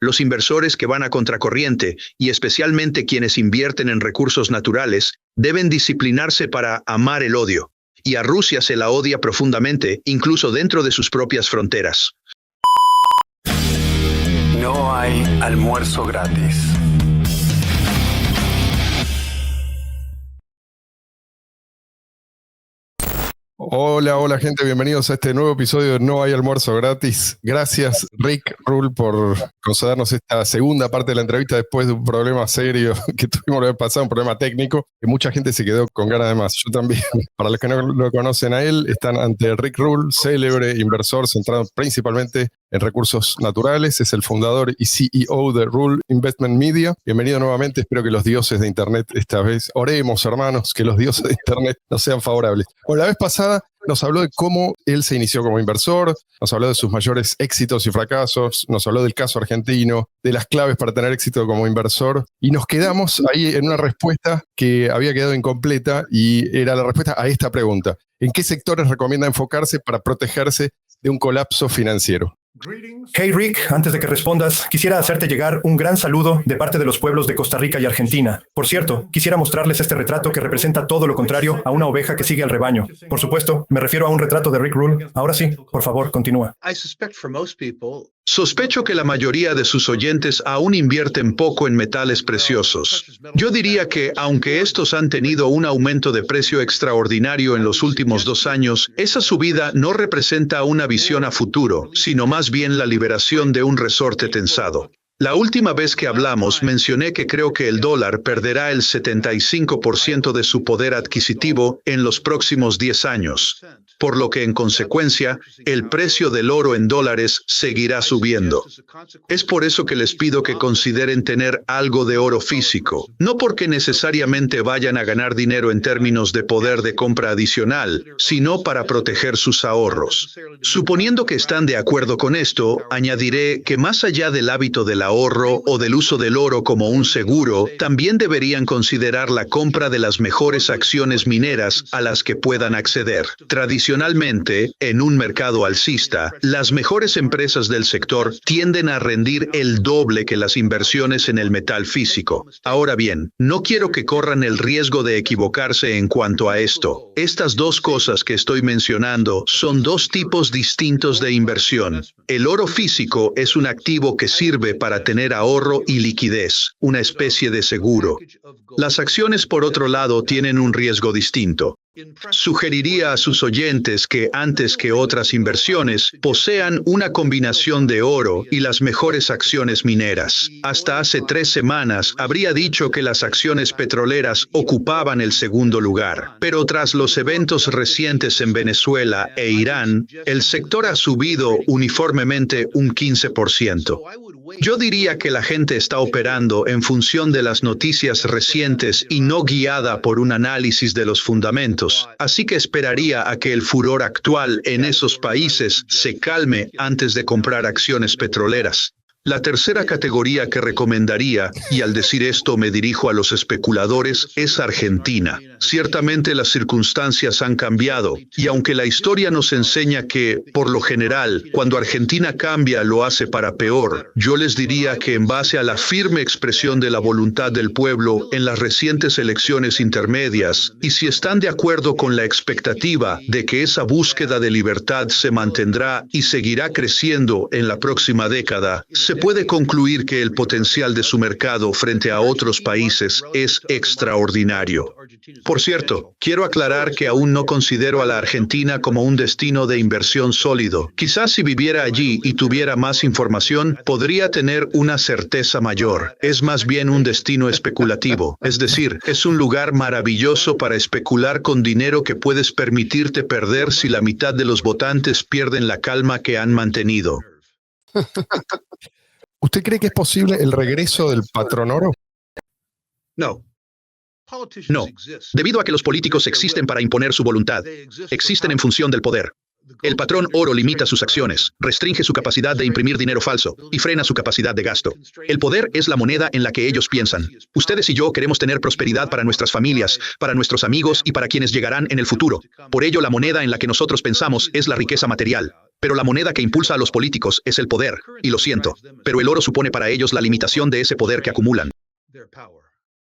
Los inversores que van a contracorriente, y especialmente quienes invierten en recursos naturales, deben disciplinarse para amar el odio. Y a Rusia se la odia profundamente, incluso dentro de sus propias fronteras. No hay almuerzo gratis. Hola gente, bienvenidos a este nuevo episodio de No hay almuerzo gratis. Gracias Rick Rule por concedernos esta segunda parte de la entrevista después de un problema serio que tuvimos la vez pasada, un problema técnico, que mucha gente se quedó con ganas de más. Yo también. Para los que no lo conocen a él, están ante Rick Rule, célebre inversor centrado principalmente en recursos naturales. Es el fundador y CEO de Rule Investment Media. Bienvenido nuevamente, espero que los dioses de Internet esta vez, oremos hermanos, que los dioses de Internet nos sean favorables. Bueno, la vez pasada nos habló de cómo él se inició como inversor, nos habló de sus mayores éxitos y fracasos, nos habló del caso argentino, de las claves para tener éxito como inversor, y nos quedamos ahí en una respuesta que había quedado incompleta, y era la respuesta a esta pregunta: ¿en qué sectores recomienda enfocarse para protegerse de un colapso financiero? Hey Rick, antes de que respondas, quisiera hacerte llegar un gran saludo de parte de los pueblos de Costa Rica y Argentina. Por cierto, quisiera mostrarles este retrato que representa todo lo contrario a una oveja que sigue al rebaño. Por supuesto, me refiero a un retrato de Rick Rule. Ahora sí, por favor, continúa. Sospecho que la mayoría de sus oyentes aún invierten poco en metales preciosos. Yo diría que, aunque estos han tenido un aumento de precio extraordinario en los últimos 2 años, esa subida no representa una visión a futuro, sino más bien la liberación de un resorte tensado. La última vez que hablamos mencioné que creo que el dólar perderá el 75% de su poder adquisitivo en los próximos 10 años, por lo que en consecuencia, el precio del oro en dólares seguirá subiendo. Es por eso que les pido que consideren tener algo de oro físico, no porque necesariamente vayan a ganar dinero en términos de poder de compra adicional, sino para proteger sus ahorros. Suponiendo que están de acuerdo con esto, añadiré que más allá del hábito del ahorro o del uso del oro como un seguro, también deberían considerar la compra de las mejores acciones mineras a las que puedan acceder. Tradicionalmente, en un mercado alcista, las mejores empresas del sector tienden a rendir el doble que las inversiones en el metal físico. Ahora bien, no quiero que corran el riesgo de equivocarse en cuanto a esto. Estas dos cosas que estoy mencionando son dos tipos distintos de inversión. El oro físico es un activo que sirve para tener ahorro y liquidez, una especie de seguro. Las acciones, por otro lado, tienen un riesgo distinto. Sugeriría a sus oyentes que, antes que otras inversiones, posean una combinación de oro y las mejores acciones mineras. Hasta hace 3 semanas habría dicho que las acciones petroleras ocupaban el segundo lugar, pero tras los eventos recientes en Venezuela e Irán, el sector ha subido uniformemente un 15%. Yo diría que la gente está operando en función de las noticias recientes y no guiada por un análisis de los fundamentos, así que esperaría a que el furor actual en esos países se calme antes de comprar acciones petroleras. La tercera categoría que recomendaría, y al decir esto me dirijo a los especuladores, es Argentina. Ciertamente las circunstancias han cambiado, y aunque la historia nos enseña que, por lo general, cuando Argentina cambia lo hace para peor, yo les diría que en base a la firme expresión de la voluntad del pueblo en las recientes elecciones intermedias, y si están de acuerdo con la expectativa de que esa búsqueda de libertad se mantendrá y seguirá creciendo en la próxima década, se puede concluir que el potencial de su mercado frente a otros países es extraordinario. Por cierto, quiero aclarar que aún no considero a la Argentina como un destino de inversión sólido. Quizás si viviera allí y tuviera más información, podría tener una certeza mayor. Es más bien un destino especulativo. Es decir, es un lugar maravilloso para especular con dinero que puedes permitirte perder si la mitad de los votantes pierden la calma que han mantenido. ¿Usted cree que es posible el regreso del patrón oro? No. No, debido a que los políticos existen para imponer su voluntad, existen en función del poder. El patrón oro limita sus acciones, restringe su capacidad de imprimir dinero falso y frena su capacidad de gasto. El poder es la moneda en la que ellos piensan. Ustedes y yo queremos tener prosperidad para nuestras familias, para nuestros amigos y para quienes llegarán en el futuro. Por ello, la moneda en la que nosotros pensamos es la riqueza material. Pero la moneda que impulsa a los políticos es el poder, y lo siento, pero el oro supone para ellos la limitación de ese poder que acumulan.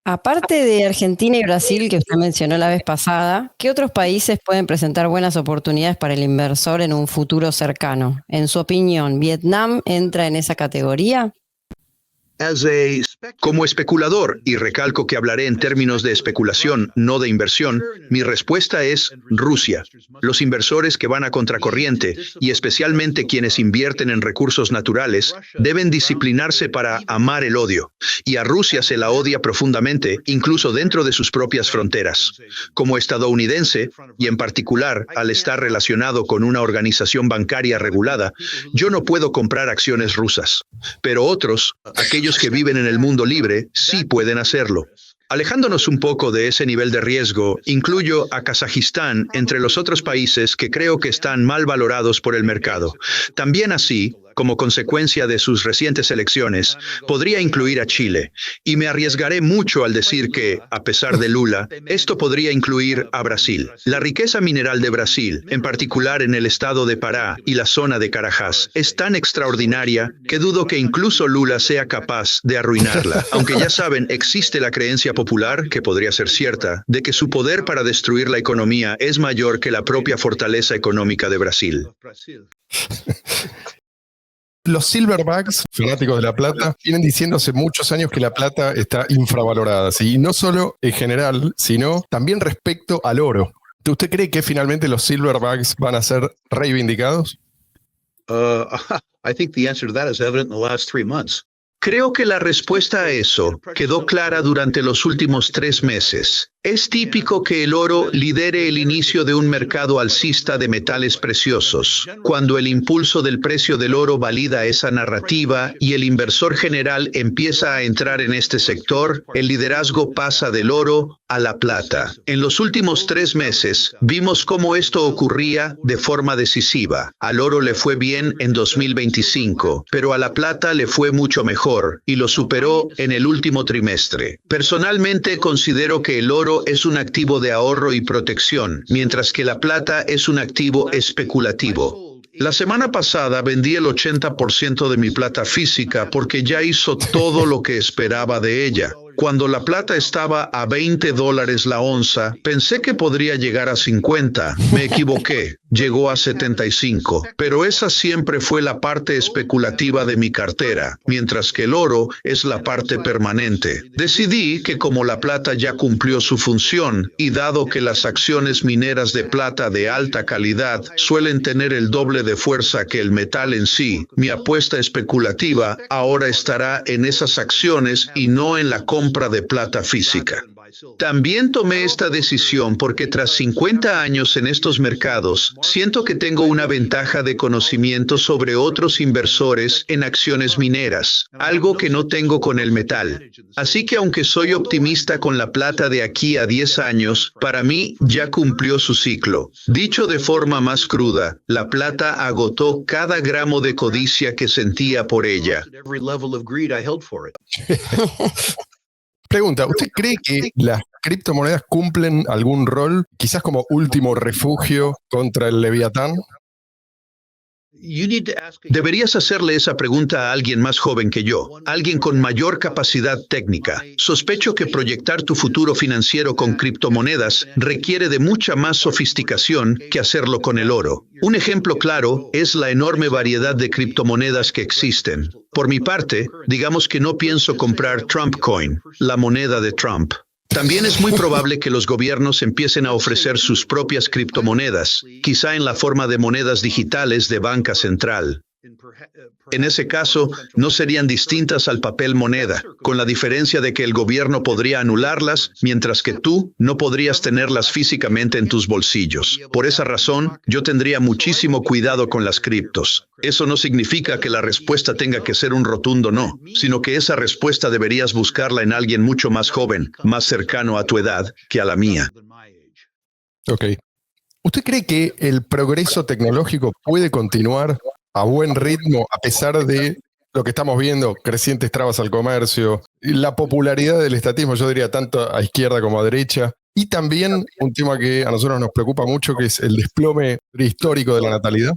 Aparte de Argentina y Brasil, que usted mencionó la vez pasada, ¿qué otros países pueden presentar buenas oportunidades para el inversor en un futuro cercano? En su opinión, ¿Vietnam entra en esa categoría? Como especulador, y recalco que hablaré en términos de especulación, no de inversión, mi respuesta es Rusia. Los inversores que van a contracorriente, y especialmente quienes invierten en recursos naturales, deben disciplinarse para amar el odio. Y a Rusia se la odia profundamente, incluso dentro de sus propias fronteras. Como estadounidense, y en particular al estar relacionado con una organización bancaria regulada, yo no puedo comprar acciones rusas. Pero otros, aquellos que viven en el mundo libre, sí pueden hacerlo. Alejándonos un poco de ese nivel de riesgo, incluyo a Kazajistán entre los otros países que creo que están mal valorados por el mercado. También así, como consecuencia de sus recientes elecciones, podría incluir a Chile. Y me arriesgaré mucho al decir que, a pesar de Lula, esto podría incluir a Brasil. La riqueza mineral de Brasil, en particular en el estado de Pará y la zona de Carajás, es tan extraordinaria que dudo que incluso Lula sea capaz de arruinarla. Aunque ya saben, existe la creencia popular, que podría ser cierta, de que su poder para destruir la economía es mayor que la propia fortaleza económica de Brasil. Los silverbacks, fanáticos de la plata, vienen diciendo hace muchos años que la plata está infravalorada, ¿sí? Y no solo en general, sino también respecto al oro. ¿Usted cree que finalmente los silverbacks van a ser reivindicados? I think the answer to that is evident in the last 3 months. Creo que la respuesta a eso quedó clara durante los últimos 3 meses. Es típico que el oro lidere el inicio de un mercado alcista de metales preciosos. Cuando el impulso del precio del oro valida esa narrativa y el inversor general empieza a entrar en este sector, el liderazgo pasa del oro a la plata. En los últimos 3 meses, vimos cómo esto ocurría de forma decisiva. Al oro le fue bien en 2025, pero a la plata le fue mucho mejor y lo superó en el último trimestre. Personalmente considero que el oro es un activo de ahorro y protección, mientras que la plata es un activo especulativo. La semana pasada vendí el 80% de mi plata física porque ya hizo todo lo que esperaba de ella. Cuando la plata estaba a $20 la onza, pensé que podría llegar a 50. Me equivoqué, llegó a 75. Pero esa siempre fue la parte especulativa de mi cartera, mientras que el oro es la parte permanente. Decidí que como la plata ya cumplió su función, y dado que las acciones mineras de plata de alta calidad suelen tener el doble de fuerza que el metal en sí, mi apuesta especulativa ahora estará en esas acciones y no en la compra de plata física. También tomé esta decisión porque tras 50 años en estos mercados, siento que tengo una ventaja de conocimiento sobre otros inversores en acciones mineras, algo que no tengo con el metal. Así que aunque soy optimista con la plata de aquí a 10 años, para mí ya cumplió su ciclo. Dicho de forma más cruda, la plata agotó cada gramo de codicia que sentía por ella. Pregunta, ¿usted cree que las criptomonedas cumplen algún rol, quizás como último refugio contra el Leviatán? Deberías hacerle esa pregunta a alguien más joven que yo, alguien con mayor capacidad técnica. Sospecho que proyectar tu futuro financiero con criptomonedas requiere de mucha más sofisticación que hacerlo con el oro. Un ejemplo claro es la enorme variedad de criptomonedas que existen. Por mi parte, digamos que no pienso comprar Trump Coin, la moneda de Trump. También es muy probable que los gobiernos empiecen a ofrecer sus propias criptomonedas, quizá en la forma de monedas digitales de banca central. En ese caso, no serían distintas al papel moneda, con la diferencia de que el gobierno podría anularlas, mientras que tú no podrías tenerlas físicamente en tus bolsillos. Por esa razón, yo tendría muchísimo cuidado con las criptos. Eso no significa que la respuesta tenga que ser un rotundo no, sino que esa respuesta deberías buscarla en alguien mucho más joven, más cercano a tu edad que a la mía. Ok. ¿Usted cree que el progreso tecnológico puede continuar a buen ritmo a pesar de lo que estamos viendo, crecientes trabas al comercio, la popularidad del estatismo, yo diría tanto a izquierda como a derecha, y también un tema que a nosotros nos preocupa mucho, que es el desplome histórico de la natalidad?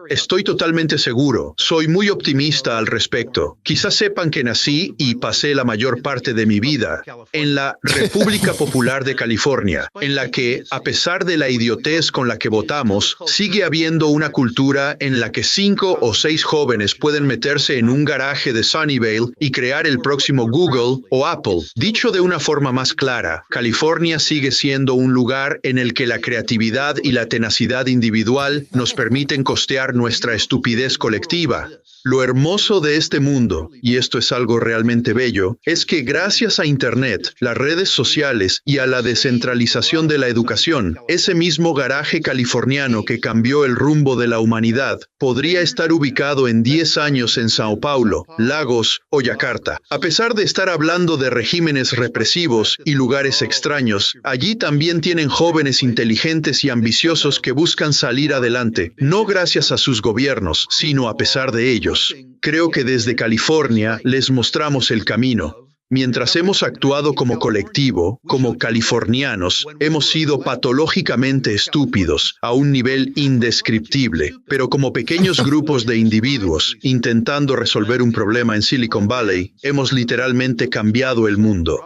Estoy totalmente seguro. Soy muy optimista al respecto. Quizás sepan que nací y pasé la mayor parte de mi vida en la República Popular de California, en la que, a pesar de la idiotez con la que votamos, sigue habiendo una cultura en la que 5 o 6 jóvenes pueden meterse en un garaje de Sunnyvale y crear el próximo Google o Apple. Dicho de una forma más clara, California sigue siendo un lugar en el que la creatividad y la tenacidad individual nos permiten costear nuestra estupidez colectiva. Lo hermoso de este mundo, y esto es algo realmente bello, es que gracias a Internet, las redes sociales y a la descentralización de la educación, ese mismo garaje californiano que cambió el rumbo de la humanidad podría estar ubicado en 10 años en Sao Paulo, Lagos o Yakarta. A pesar de estar hablando de regímenes represivos y lugares extraños, allí también tienen jóvenes inteligentes y ambiciosos que buscan salir adelante, no gracias a sus gobiernos, sino a pesar de ellos. Creo que desde California les mostramos el camino. Mientras hemos actuado como colectivo, como californianos, hemos sido patológicamente estúpidos a un nivel indescriptible, pero como pequeños grupos de individuos intentando resolver un problema en Silicon Valley, hemos literalmente cambiado el mundo.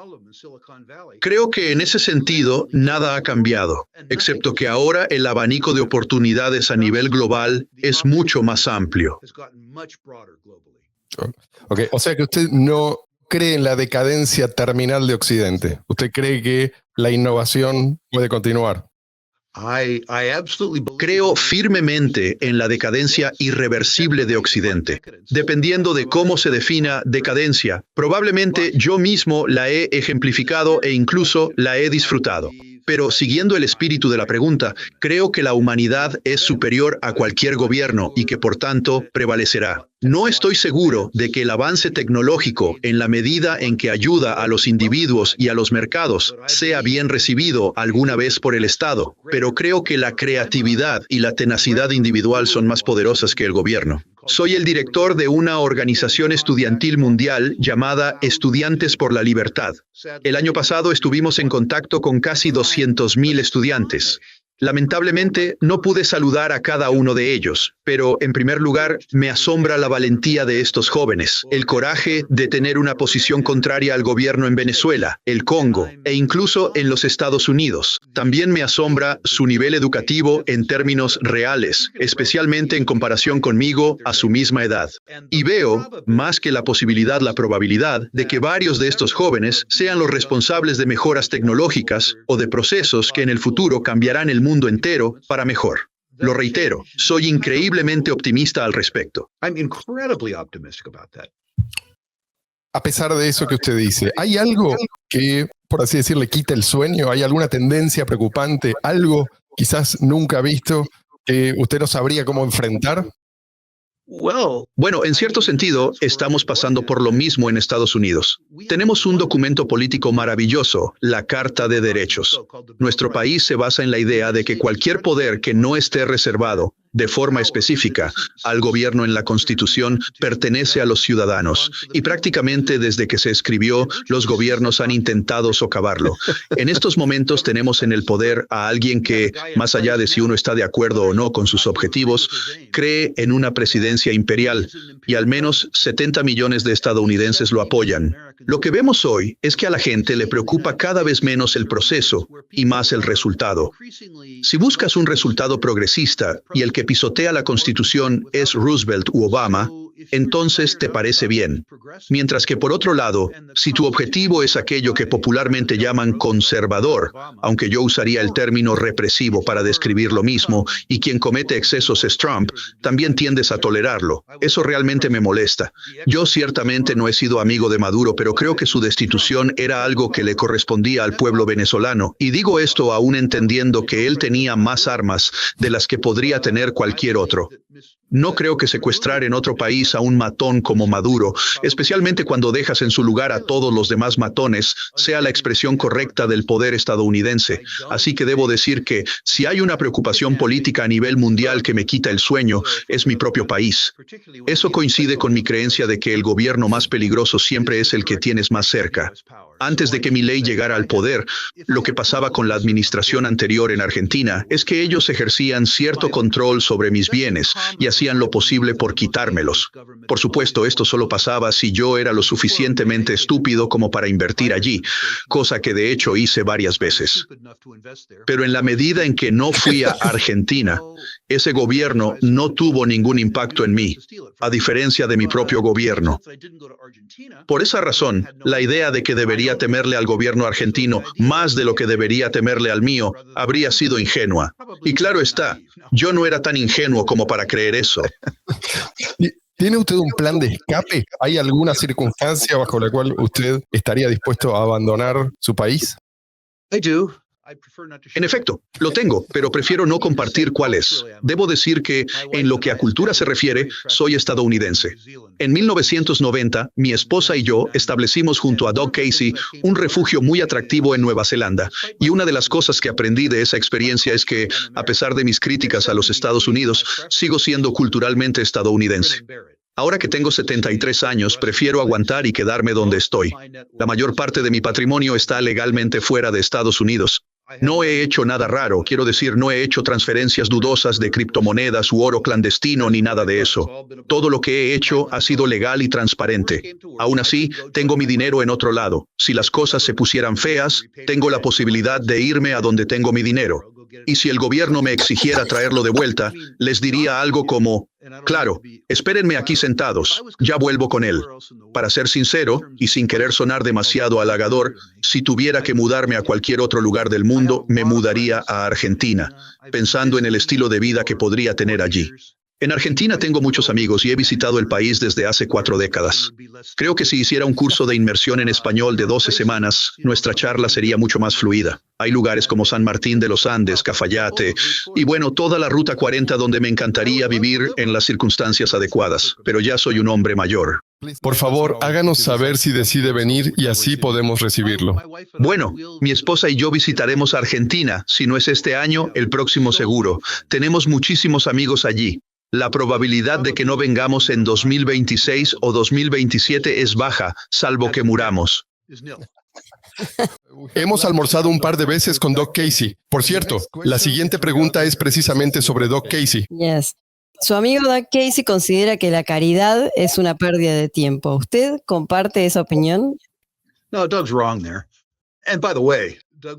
Creo que en ese sentido nada ha cambiado, excepto que ahora el abanico de oportunidades a nivel global es mucho más amplio. Ok, o sea que usted no cree en la decadencia terminal de Occidente. ¿Usted cree que la innovación puede continuar? Creo firmemente en la decadencia irreversible de Occidente. Dependiendo de cómo se defina decadencia, probablemente yo mismo la he ejemplificado e incluso la he disfrutado. Pero siguiendo el espíritu de la pregunta, creo que la humanidad es superior a cualquier gobierno y que por tanto prevalecerá. No estoy seguro de que el avance tecnológico, en la medida en que ayuda a los individuos y a los mercados, sea bien recibido alguna vez por el Estado, pero creo que la creatividad y la tenacidad individual son más poderosas que el gobierno. Soy el director de una organización estudiantil mundial llamada Estudiantes por la Libertad. El año pasado estuvimos en contacto con casi 200,000 estudiantes. Lamentablemente, no pude saludar a cada uno de ellos, pero en primer lugar, me asombra la valentía de estos jóvenes, el coraje de tener una posición contraria al gobierno en Venezuela, el Congo e incluso en los Estados Unidos. También me asombra su nivel educativo en términos reales, especialmente en comparación conmigo a su misma edad. Y veo, más que la posibilidad, la probabilidad de que varios de estos jóvenes sean los responsables de mejoras tecnológicas o de procesos que en el futuro cambiarán el mundo entero para mejor. Lo reitero, soy increíblemente optimista al respecto. A pesar de eso que usted dice, ¿hay algo que, por así decirlo, le quita el sueño? ¿Hay alguna tendencia preocupante? ¿Algo quizás nunca visto que usted no sabría cómo enfrentar? Bueno, en cierto sentido, estamos pasando por lo mismo en Estados Unidos. Tenemos un documento político maravilloso, la Carta de Derechos. Nuestro país se basa en la idea de que cualquier poder que no esté reservado de forma específica al gobierno en la Constitución pertenece a los ciudadanos, y prácticamente desde que se escribió, los gobiernos han intentado socavarlo. En estos momentos tenemos en el poder a alguien que, más allá de si uno está de acuerdo o no con sus objetivos, cree en una presidencia imperial, y al menos 70 millones de estadounidenses lo apoyan. Lo que vemos hoy es que a la gente le preocupa cada vez menos el proceso y más el resultado. Si buscas un resultado progresista y el que pisotea la Constitución es Roosevelt u Obama, entonces te parece bien. Mientras que por otro lado, si tu objetivo es aquello que popularmente llaman conservador, aunque yo usaría el término represivo para describir lo mismo, y quien comete excesos es Trump, también tiendes a tolerarlo. Eso realmente me molesta. Yo ciertamente no he sido amigo de Maduro, pero creo que su destitución era algo que le correspondía al pueblo venezolano, y digo esto aún entendiendo que él tenía más armas de las que podría tener cualquier otro. No creo que secuestrar en otro país a un matón como Maduro, especialmente cuando dejas en su lugar a todos los demás matones, sea la expresión correcta del poder estadounidense. Así que debo decir que si hay una preocupación política a nivel mundial que me quita el sueño, es mi propio país. Eso coincide con mi creencia de que el gobierno más peligroso siempre es el que tienes más cerca. Antes de que Milei llegara al poder, lo que pasaba con la administración anterior en Argentina es que ellos ejercían cierto control sobre mis bienes y hacían lo posible por quitármelos. Por supuesto, esto solo pasaba si yo era lo suficientemente estúpido como para invertir allí, cosa que de hecho hice varias veces. Pero en la medida en que no fui a Argentina, ese gobierno no tuvo ningún impacto en mí, a diferencia de mi propio gobierno. Por esa razón, la idea de que debería temerle al gobierno argentino más de lo que debería temerle al mío habría sido ingenua. Y claro está, yo no era tan ingenuo como para creer eso. ¿Tiene usted un plan de escape? ¿Hay alguna circunstancia bajo la cual usted estaría dispuesto a abandonar su país? En efecto, lo tengo, pero prefiero no compartir cuál es. Debo decir que, en lo que a cultura se refiere, soy estadounidense. En 1990, mi esposa y yo establecimos junto a Doug Casey un refugio muy atractivo en Nueva Zelanda. Y una de las cosas que aprendí de esa experiencia es que, a pesar de mis críticas a los Estados Unidos, sigo siendo culturalmente estadounidense. Ahora que tengo 73 años, prefiero aguantar y quedarme donde estoy. La mayor parte de mi patrimonio está legalmente fuera de Estados Unidos. No he hecho nada raro, quiero decir, no he hecho transferencias dudosas de criptomonedas u oro clandestino ni nada de eso. Todo lo que he hecho ha sido legal y transparente. Aún así, tengo mi dinero en otro lado. Si las cosas se pusieran feas, tengo la posibilidad de irme a donde tengo mi dinero. Y si el gobierno me exigiera traerlo de vuelta, les diría algo como, claro, espérenme aquí sentados, ya vuelvo con él. Para ser sincero, y sin querer sonar demasiado halagador, si tuviera que mudarme a cualquier otro lugar del mundo, me mudaría a Argentina, pensando en el estilo de vida que podría tener allí. En Argentina tengo muchos amigos y he visitado el país desde hace 4 décadas. Creo que si hiciera un curso de inmersión en español de 12 semanas, nuestra charla sería mucho más fluida. Hay lugares como San Martín de los Andes, Cafayate, y bueno, toda la Ruta 40 donde me encantaría vivir en las circunstancias adecuadas, pero ya soy un hombre mayor. Por favor, háganos saber si decide venir y así podemos recibirlo. Bueno, mi esposa y yo visitaremos Argentina, si no es este año, el próximo seguro. Tenemos muchísimos amigos allí. La probabilidad de que no vengamos en 2026 o 2027 es baja, salvo que muramos. Hemos almorzado un par de veces con Doug Casey. Por cierto, la siguiente pregunta es precisamente sobre Doug Casey. Yes. Su amigo Doug Casey considera que la caridad es una pérdida de tiempo. ¿Usted comparte esa opinión? No, Doug's wrong there. And by the way,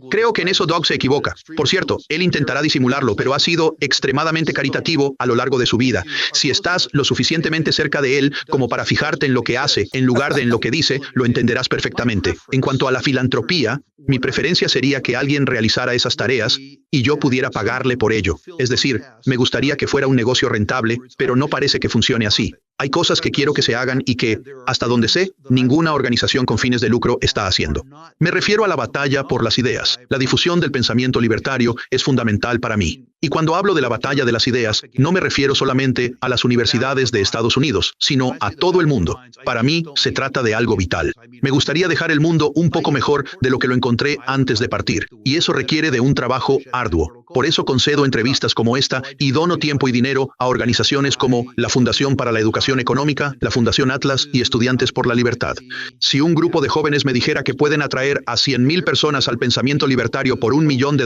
Creo que en eso Doug se equivoca. Por cierto, él intentará disimularlo, pero ha sido extremadamente caritativo a lo largo de su vida. Si estás lo suficientemente cerca de él como para fijarte en lo que hace, en lugar de en lo que dice, lo entenderás perfectamente. En cuanto a la filantropía, mi preferencia sería que alguien realizara esas tareas y yo pudiera pagarle por ello. Es decir, me gustaría que fuera un negocio rentable, pero no parece que funcione así. Hay cosas que quiero que se hagan y que, hasta donde sé, ninguna organización con fines de lucro está haciendo. Me refiero a la batalla por las ideas. La difusión del pensamiento libertario es fundamental para mí. Y cuando hablo de la batalla de las ideas, no me refiero solamente a las universidades de Estados Unidos, sino a todo el mundo. Para mí, se trata de algo vital. Me gustaría dejar el mundo un poco mejor de lo que lo encontré antes de partir, y eso requiere de un trabajo arduo. Por eso concedo entrevistas como esta y dono tiempo y dinero a organizaciones como la Fundación para la Educación Económica, la Fundación Atlas y Estudiantes por la Libertad. Si un grupo de jóvenes me dijera que pueden atraer a 100,000 personas al pensamiento libertario por $1 millón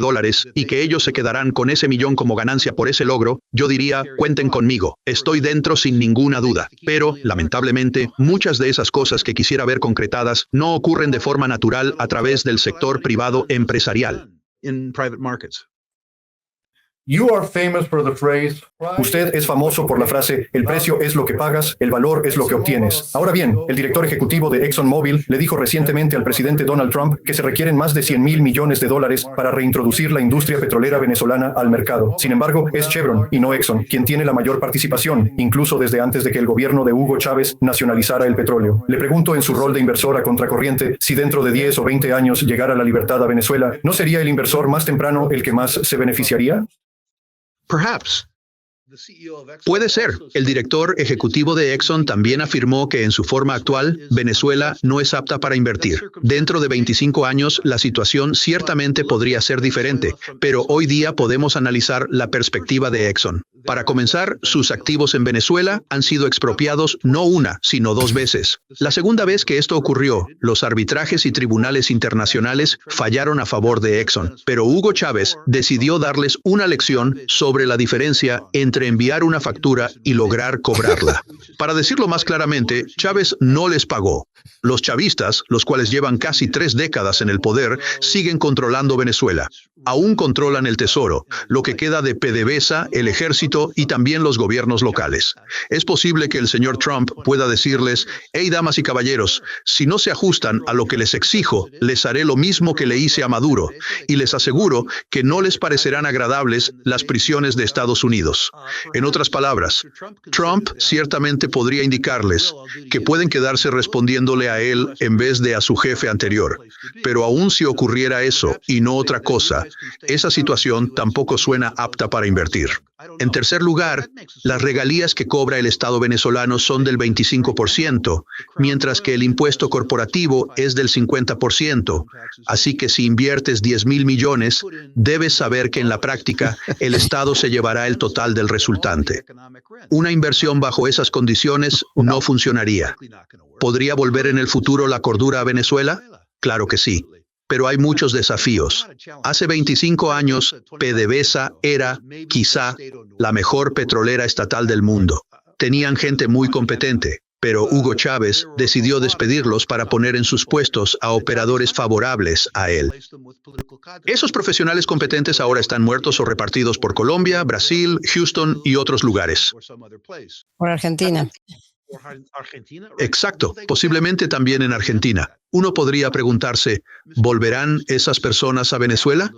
y que ellos se quedarán con ese millón como ganancia por ese logro, yo diría, cuenten conmigo, estoy dentro sin ninguna duda. Pero, lamentablemente, muchas de esas cosas que quisiera ver concretadas no ocurren de forma natural a través del sector privado empresarial. Usted es famoso por la frase, el precio es lo que pagas, el valor es lo que obtienes. Ahora bien, el director ejecutivo de ExxonMobil le dijo recientemente al presidente Donald Trump que se requieren más de $100,000 millones para reintroducir la industria petrolera venezolana al mercado. Sin embargo, es Chevron y no Exxon quien tiene la mayor participación, incluso desde antes de que el gobierno de Hugo Chávez nacionalizara el petróleo. Le pregunto en su rol de inversor a contracorriente, si dentro de 10 o 20 años llegara la libertad a Venezuela, ¿no sería el inversor más temprano el que más se beneficiaría? Puede ser. El director ejecutivo de Exxon también afirmó que en su forma actual, Venezuela no es apta para invertir. Dentro de 25 años, la situación ciertamente podría ser diferente, pero hoy día podemos analizar la perspectiva de Exxon. Para comenzar, sus activos en Venezuela han sido expropiados no una, sino 2 veces. La segunda vez que esto ocurrió, los arbitrajes y tribunales internacionales fallaron a favor de Exxon, pero Hugo Chávez decidió darles una lección sobre la diferencia entre enviar una factura y lograr cobrarla. Para decirlo más claramente, Chávez no les pagó. Los chavistas, los cuales llevan casi 3 décadas en el poder, siguen controlando Venezuela. Aún controlan el tesoro, lo que queda de PDVSA, el ejército y también los gobiernos locales. Es posible que el señor Trump pueda decirles: hey, damas y caballeros, si no se ajustan a lo que les exijo, les haré lo mismo que le hice a Maduro, y les aseguro que no les parecerán agradables las prisiones de Estados Unidos. En otras palabras, Trump ciertamente podría indicarles que pueden quedarse respondiéndole a él en vez de a su jefe anterior. Pero aún si ocurriera eso y no otra cosa, esa situación tampoco suena apta para invertir. En tercer lugar, las regalías que cobra el Estado venezolano son del 25%, mientras que el impuesto corporativo es del 50%. Así que si inviertes 10,000 millones, debes saber que en la práctica el Estado se llevará el total del resultante. Una inversión bajo esas condiciones no funcionaría. ¿Podría volver en el futuro la cordura a Venezuela? Claro que sí. Pero hay muchos desafíos. Hace 25 años, PDVSA era, quizá, la mejor petrolera estatal del mundo. Tenían gente muy competente, pero Hugo Chávez decidió despedirlos para poner en sus puestos a operadores favorables a él. Esos profesionales competentes ahora están muertos o repartidos por Colombia, Brasil, Houston y otros lugares. Por Argentina. Exacto, posiblemente también en Argentina. Uno podría preguntarse, ¿volverán esas personas a Venezuela?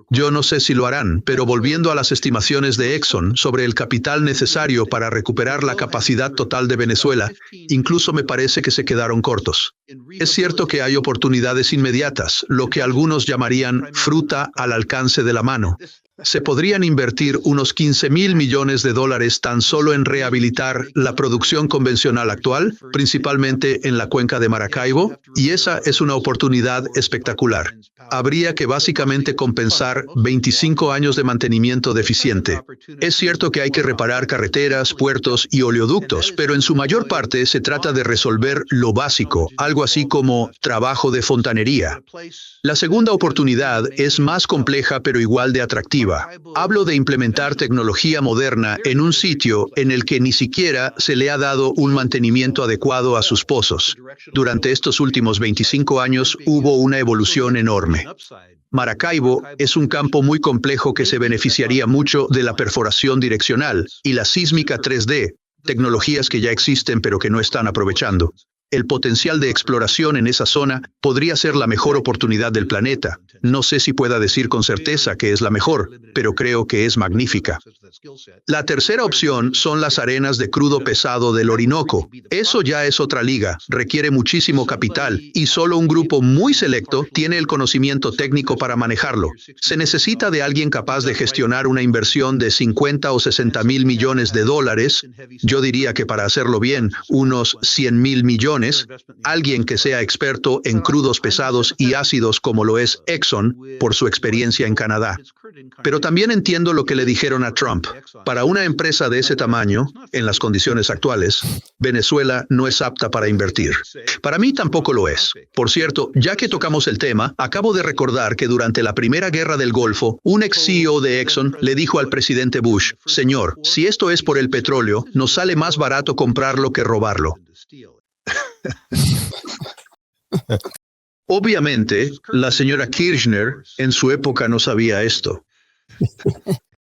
Yo no sé si lo harán, pero volviendo a las estimaciones de Exxon sobre el capital necesario para recuperar la capacidad total de Venezuela, incluso me parece que se quedaron cortos. Es cierto que hay oportunidades inmediatas, lo que algunos llamarían fruta al alcance de la mano. Se podrían invertir unos 15,000 millones de dólares tan solo en rehabilitar la producción convencional actual, principalmente en la cuenca de Maracaibo, y esa es una oportunidad espectacular. Habría que básicamente compensar 25 años de mantenimiento deficiente. Es cierto que hay que reparar carreteras, puertos y oleoductos, pero en su mayor parte se trata de resolver lo básico, algo así como trabajo de fontanería. La segunda oportunidad es más compleja pero igual de atractiva. Hablo de implementar tecnología moderna en un sitio en el que ni siquiera se le ha dado un mantenimiento adecuado a sus pozos. Durante estos últimos 25 años hubo una evolución enorme. Maracaibo es un campo muy complejo que se beneficiaría mucho de la perforación direccional y la sísmica 3D, tecnologías que ya existen pero que no están aprovechando. El potencial de exploración en esa zona podría ser la mejor oportunidad del planeta. No sé si pueda decir con certeza que es la mejor, pero creo que es magnífica. La tercera opción son las arenas de crudo pesado del Orinoco. Eso ya es otra liga, requiere muchísimo capital y solo un grupo muy selecto tiene el conocimiento técnico para manejarlo. Se necesita de alguien capaz de gestionar una inversión de 50 o 60,000 millones de dólares. Yo diría que para hacerlo bien, unos 100,000 millones. Alguien que sea experto en crudos pesados y ácidos como lo es Exxon por su experiencia en Canadá. Pero también entiendo lo que le dijeron a Trump. Para una empresa de ese tamaño, en las condiciones actuales, Venezuela no es apta para invertir. Para mí tampoco lo es. Por cierto, ya que tocamos el tema, acabo de recordar que durante la Primera Guerra del Golfo, un ex CEO de Exxon le dijo al presidente Bush: señor, si esto es por el petróleo, nos sale más barato comprarlo que robarlo. Obviamente, la señora Kirchner en su época no sabía esto.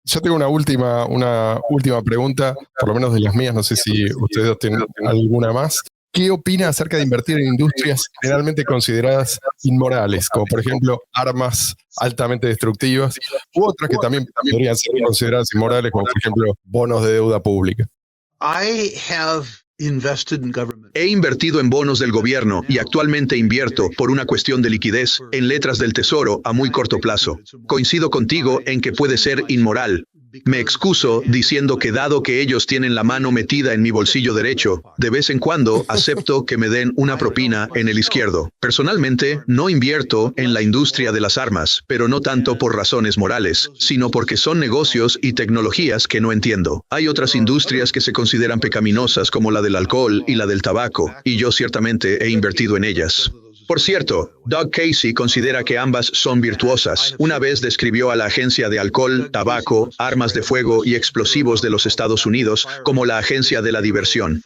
Yo tengo una última pregunta, por lo menos de las mías, no sé si ustedes tienen alguna más. ¿Qué opina acerca de invertir en industrias generalmente consideradas inmorales, como por ejemplo armas altamente destructivas, u otras que también podrían ser consideradas inmorales, como por ejemplo bonos de deuda pública? He invertido en bonos del gobierno y actualmente invierto, por una cuestión de liquidez, en letras del tesoro a muy corto plazo. Coincido contigo en que puede ser inmoral. Me excuso diciendo que dado que ellos tienen la mano metida en mi bolsillo derecho, de vez en cuando acepto que me den una propina en el izquierdo. Personalmente, no invierto en la industria de las armas, pero no tanto por razones morales, sino porque son negocios y tecnologías que no entiendo. Hay otras industrias que se consideran pecaminosas como la del alcohol y la del tabaco, y yo ciertamente he invertido en ellas. Por cierto, Doug Casey considera que ambas son virtuosas. Una vez describió a la Agencia de Alcohol, Tabaco, Armas de Fuego y Explosivos de los Estados Unidos como la agencia de la diversión.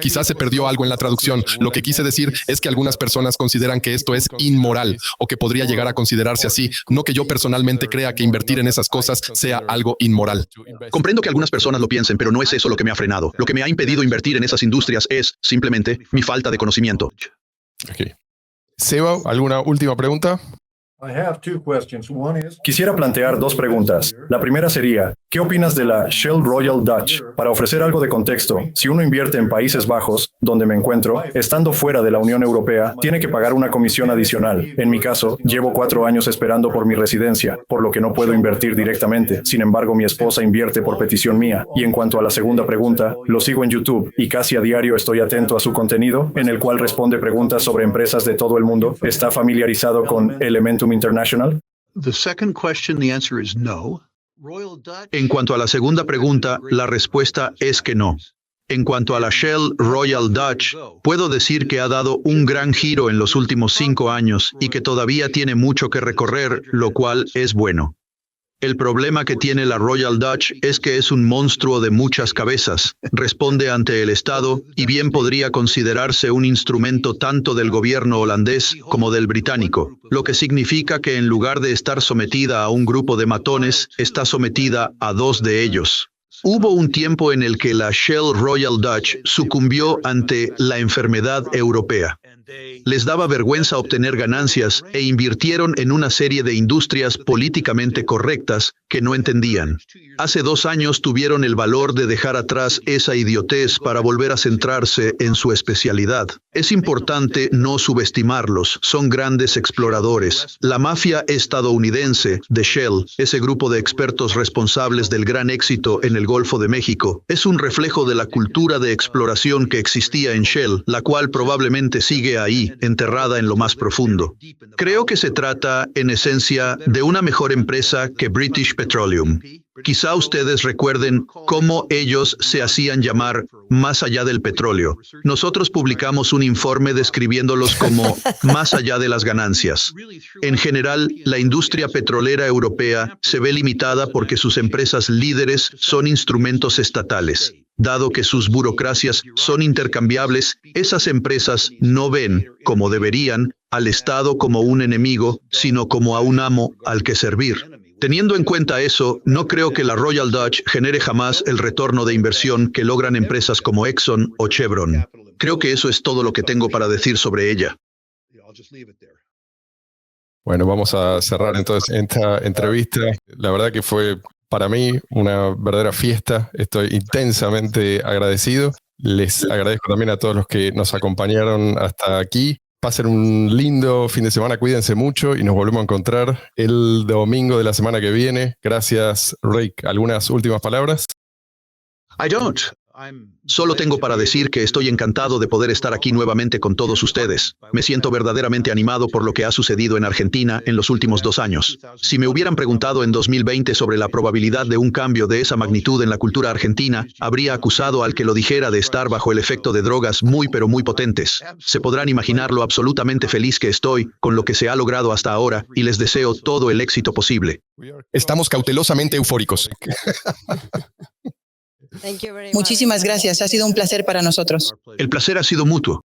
Quizás se perdió algo en la traducción. Lo que quise decir es que algunas personas consideran que esto es inmoral o que podría llegar a considerarse así. No que yo personalmente crea que invertir en esas cosas sea algo inmoral. Comprendo que algunas personas lo piensen, pero no es eso lo que me ha frenado. Lo que me ha impedido invertir en esas industrias es, simplemente, mi falta de conocimiento. Okay. Seba, ¿alguna última pregunta? Quisiera plantear dos preguntas. La primera sería, ¿qué opinas de la Shell Royal Dutch? Para ofrecer algo de contexto, si uno invierte en Países Bajos, donde me encuentro, estando fuera de la Unión Europea, tiene que pagar una comisión adicional. En mi caso, llevo 4 años esperando por mi residencia, por lo que no puedo invertir directamente. Sin embargo, mi esposa invierte por petición mía. Y en cuanto a la segunda pregunta, lo sigo en YouTube y casi a diario estoy atento a su contenido, en el cual responde preguntas sobre empresas de todo el mundo. ¿Está familiarizado con Elementum International? The second question, the answer is no. En cuanto a la segunda pregunta, la respuesta es que no. En cuanto a la Shell Royal Dutch, puedo decir que ha dado un gran giro en los últimos 5 años y que todavía tiene mucho que recorrer, lo cual es bueno. El problema que tiene la Royal Dutch es que es un monstruo de muchas cabezas, responde ante el Estado y bien podría considerarse un instrumento tanto del gobierno holandés como del británico, lo que significa que en lugar de estar sometida a un grupo de matones, está sometida a 2 de ellos. Hubo un tiempo en el que la Shell Royal Dutch sucumbió ante la enfermedad europea. Les daba vergüenza obtener ganancias e invirtieron en una serie de industrias políticamente correctas que no entendían. Hace 2 años tuvieron el valor de dejar atrás esa idiotez para volver a centrarse en su especialidad. Es importante no subestimarlos, son grandes exploradores. La mafia estadounidense de Shell, ese grupo de expertos responsables del gran éxito en el Golfo de México, es un reflejo de la cultura de exploración que existía en Shell, la cual probablemente sigue ahí, enterrada en lo más profundo. Creo que se trata, en esencia, de una mejor empresa que British Petroleum. Quizá ustedes recuerden cómo ellos se hacían llamar más allá del petróleo. Nosotros publicamos un informe describiéndolos como más allá de las ganancias. En general, la industria petrolera europea se ve limitada porque sus empresas líderes son instrumentos estatales. Dado que sus burocracias son intercambiables, esas empresas no ven, como deberían, al Estado como un enemigo, sino como a un amo al que servir. Teniendo en cuenta eso, no creo que la Royal Dutch genere jamás el retorno de inversión que logran empresas como Exxon o Chevron. Creo que eso es todo lo que tengo para decir sobre ella. Bueno, vamos a cerrar entonces esta entrevista. La verdad que fue para mí una verdadera fiesta. Estoy intensamente agradecido. Les agradezco también a todos los que nos acompañaron hasta aquí. Pasen un lindo fin de semana, cuídense mucho y nos volvemos a encontrar el domingo de la semana que viene. Gracias, Rick. ¿Algunas últimas palabras? I don't. Solo tengo para decir que estoy encantado de poder estar aquí nuevamente con todos ustedes. Me siento verdaderamente animado por lo que ha sucedido en Argentina en los últimos 2 años. Si me hubieran preguntado en 2020 sobre la probabilidad de un cambio de esa magnitud en la cultura argentina, habría acusado al que lo dijera de estar bajo el efecto de drogas muy pero muy potentes. Se podrán imaginar lo absolutamente feliz que estoy con lo que se ha logrado hasta ahora y les deseo todo el éxito posible. Estamos cautelosamente eufóricos. Thank you very much. Muchísimas gracias, ha sido un placer para nosotros. El placer ha sido mutuo.